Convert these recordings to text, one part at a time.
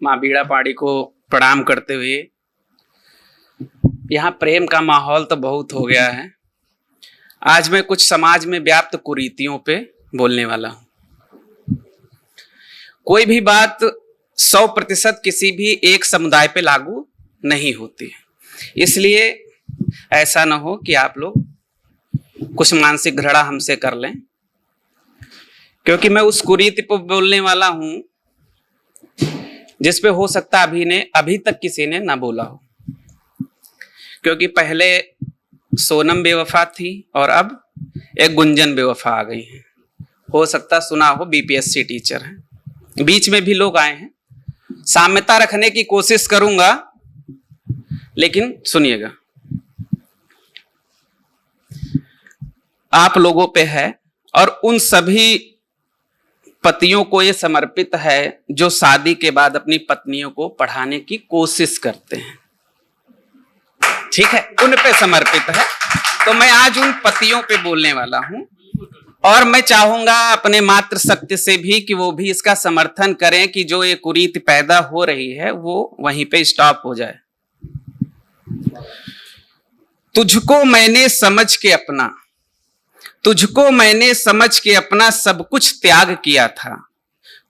माँ बीड़ा पाड़ी को प्रणाम करते हुए, यहाँ प्रेम का माहौल तो बहुत हो गया है। आज मैं कुछ समाज में व्याप्त कुरीतियों पे बोलने वाला हूँ। कोई भी बात 100% किसी भी एक समुदाय पे लागू नहीं होती है, इसलिए ऐसा ना हो कि आप लोग कुछ मानसिक घृणा हमसे कर लें, क्योंकि मैं उस कुरीति पर बोलने वाला हूँ जिस पे हो सकता अभी तक किसी ने ना बोला हो। क्योंकि पहले सोनम बेवफा थी और अब एक गुंजन बेवफा आ गई है। हो सकता सुना हो, बीपीएससी टीचर है। बीच में भी लोग आए हैं। साम्यता रखने की कोशिश करूंगा, लेकिन सुनिएगा, आप लोगों पे है और उन सभी पतियों को ये समर्पित है जो शादी के बाद अपनी पत्नियों को पढ़ाने की कोशिश करते हैं। ठीक है, उन पे समर्पित है। तो मैं आज उन पतियों पे बोलने वाला हूं और मैं चाहूंगा अपने मात्र शक्ति से भी कि वो भी इसका समर्थन करें कि जो ये कुरीति पैदा हो रही है वो वहीं पे स्टॉप हो जाए। तुझको मैंने समझ के अपना सब कुछ त्याग किया था।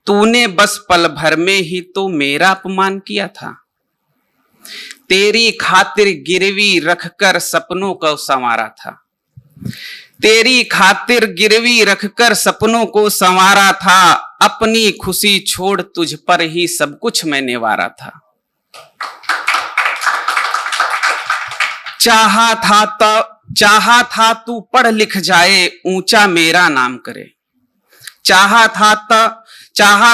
तूने बस पल भर में ही तो मेरा अपमान किया था। तेरी खातिर गिरवी रखकर सपनों को संवारा था। तेरी खातिर गिरवी रखकर सपनों को संवारा था। अपनी खुशी छोड़ तुझ पर ही सब कुछ मैंने वारा था। चाहा था तू पढ़ लिख जाए, ऊंचा मेरा नाम करे। चाहा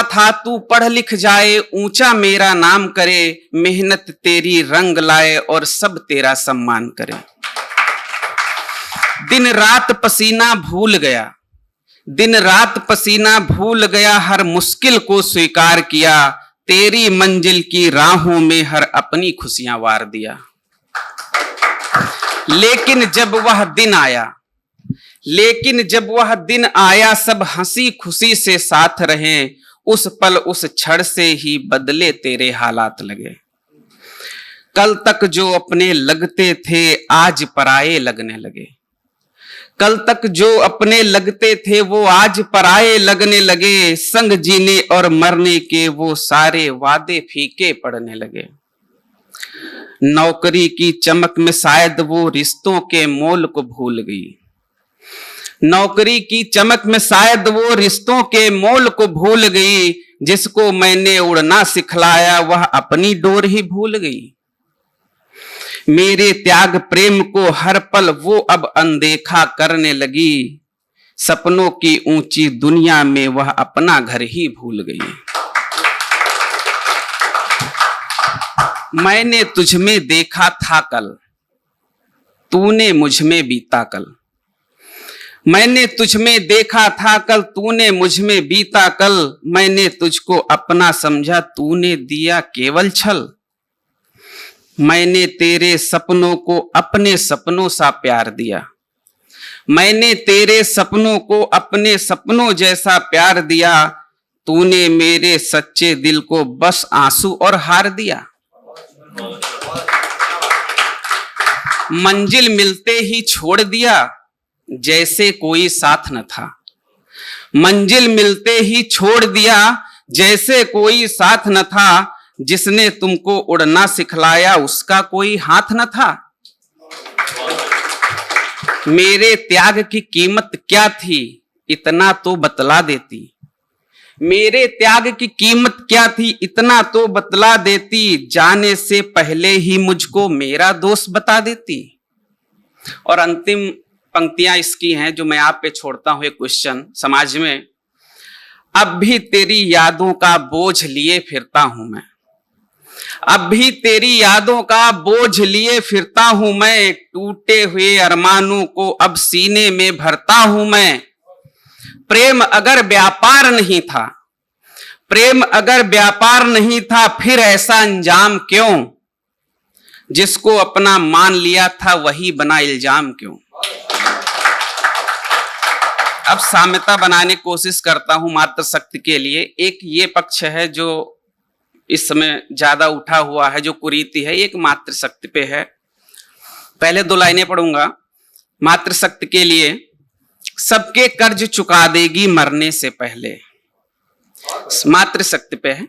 था तू पढ़ लिख जाए, ऊंचा मेरा नाम करे। मेहनत तेरी रंग लाए और सब तेरा सम्मान करे। दिन रात पसीना भूल गया, हर मुश्किल को स्वीकार किया। तेरी मंजिल की राहों में हर अपनी खुशियां वार दिया। लेकिन जब वह दिन आया सब हंसी खुशी से साथ रहे। उस पल उस क्षण से ही बदले तेरे हालात लगे। कल तक जो अपने लगते थे आज पराये लगने लगे। कल तक जो अपने लगते थे वो आज पराये लगने लगे। संग जीने और मरने के वो सारे वादे फीके पड़ने लगे। नौकरी की चमक में शायद वो रिश्तों के मोल को भूल गई। नौकरी की चमक में शायद वो रिश्तों के मोल को भूल गई। जिसको मैंने उड़ना सिखलाया वह अपनी डोर ही भूल गई। मेरे त्याग प्रेम को हर पल वो अब अनदेखा करने लगी। सपनों की ऊंची दुनिया में वह अपना घर ही भूल गई। मैंने तुझ में देखा था कल, तूने मुझ में बीता कल। मैंने तुझ में देखा था कल, तूने मुझ में बीता कल। मैंने तुझको अपना समझा, तूने दिया केवल छल। मैंने तेरे सपनों को अपने सपनों सा प्यार दिया। मैंने तेरे सपनों को अपने सपनों जैसा प्यार दिया। तूने मेरे सच्चे दिल को बस आंसू और हार दिया। मंजिल मिलते ही छोड़ दिया जैसे कोई साथ न था। मंजिल मिलते ही छोड़ दिया जैसे कोई साथ न था। जिसने तुमको उड़ना सिखलाया उसका कोई हाथ न था। मेरे त्याग की कीमत क्या थी इतना तो बतला देती। मेरे त्याग की कीमत क्या थी इतना तो बतला देती। जाने से पहले ही मुझको मेरा दोस्त बता देती। और अंतिम पंक्तियां इसकी हैं जो मैं आप पे छोड़ता हूं। एक क्वेश्चन समाज में, अब भी तेरी यादों का बोझ लिए फिरता हूं मैं। अब भी तेरी यादों का बोझ लिए फिरता हूं मैं। टूटे हुए अरमानों को अब सीने में भरता हूं मैं। प्रेम अगर व्यापार नहीं था फिर ऐसा अंजाम क्यों। जिसको अपना मान लिया था वही बना इल्जाम क्यों। अब साम्यता बनाने की कोशिश करता हूं मात्र शक्ति के लिए। एक ये पक्ष है जो इस समय ज्यादा उठा हुआ है जो कुरीति है, एक मातृशक्ति पे है। पहले 2 लाइनें पढ़ूंगा। मातृशक्ति के लिए, सबके कर्ज चुका देगी मरने से पहले। मातृशक्ति पे है,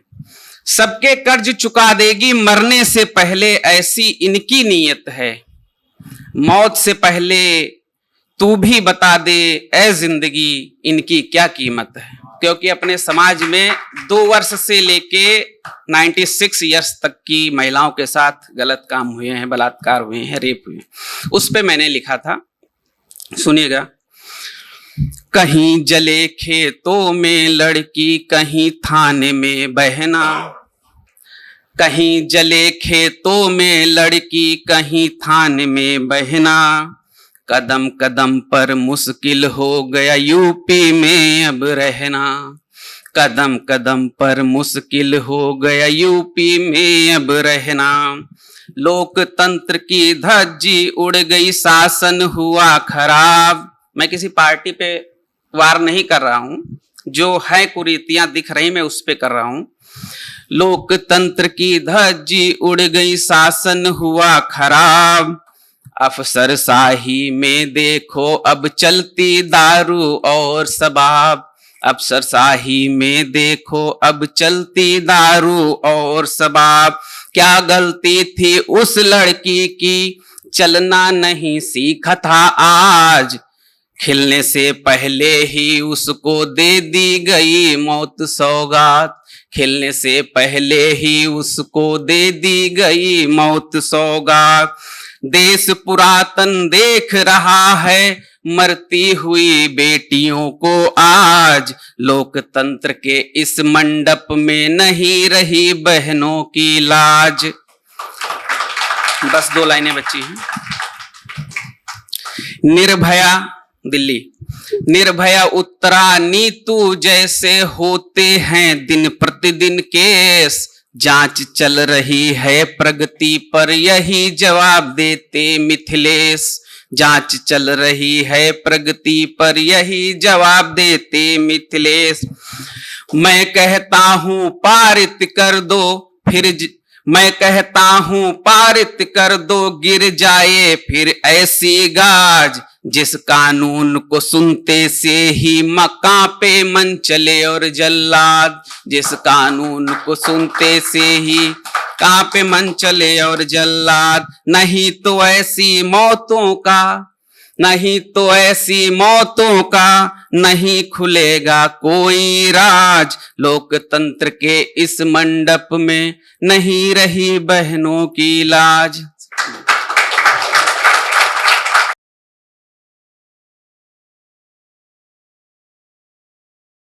सबके कर्ज चुका देगी मरने से पहले, ऐसी इनकी नीयत है। मौत से पहले तू भी बता दे ऐ जिंदगी इनकी क्या कीमत है। क्योंकि अपने समाज में 2 वर्ष से लेके 96 ईयर्स तक की महिलाओं के साथ गलत काम हुए हैं, बलात्कार हुए हैं, रेप हुए हैं। उस पे मैंने लिखा था, सुनिएगा। कहीं जले खेतों में लड़की, कहीं थाने में बहना। कहीं जले खेतों में लड़की, कहीं थाने में बहना। कदम कदम पर मुश्किल हो गया यूपी में अब रहना। कदम कदम पर मुश्किल हो गया यूपी में अब रहना। लोकतंत्र की धज्जी उड़ गई, शासन हुआ खराब। मैं किसी पार्टी पे वार नहीं कर रहा हूं, जो है कुरीतियां दिख रही मैं उस पे कर रहा हूं। लोकतंत्र की धज्जी उड़ गई, शासन हुआ खराब। अफसरशाही में देखो अब चलती दारू और शबाब। अफसरशाही में देखो अब चलती दारू और शबाब। क्या गलती थी उस लड़की की, चलना नहीं सीखा था आज। खिलने से पहले ही उसको दे दी गई मौत सौगात। खिलने से पहले ही उसको दे दी गई मौत सौगात। देश पुरातन देख रहा है मरती हुई बेटियों को आज। लोकतंत्र के इस मंडप में नहीं रही बहनों की लाज। बस 2 लाइनें बची हैं। निर्भया दिल्ली, निर्भया उत्तरा नीतू जैसे होते हैं दिन प्रतिदिन केस। जांच चल रही है प्रगति पर, यही जवाब देते मिथिलेश। जांच चल रही है प्रगति पर, यही जवाब देते मिथिलेश। मैं कहता हूं पारित कर दो, मैं कहता हूं पारित कर दो, गिर जाए फिर ऐसी गाज। जिस कानून को सुनते से ही मक्का पे मन चले और जल्लाद। जिस कानून को सुनते से ही कांपे मन चले और जल्लाद। नहीं तो ऐसी मौतों का, नहीं तो ऐसी मौतों का नहीं खुलेगा कोई राज। लोकतंत्र के इस मंडप में नहीं रही बहनों की लाज।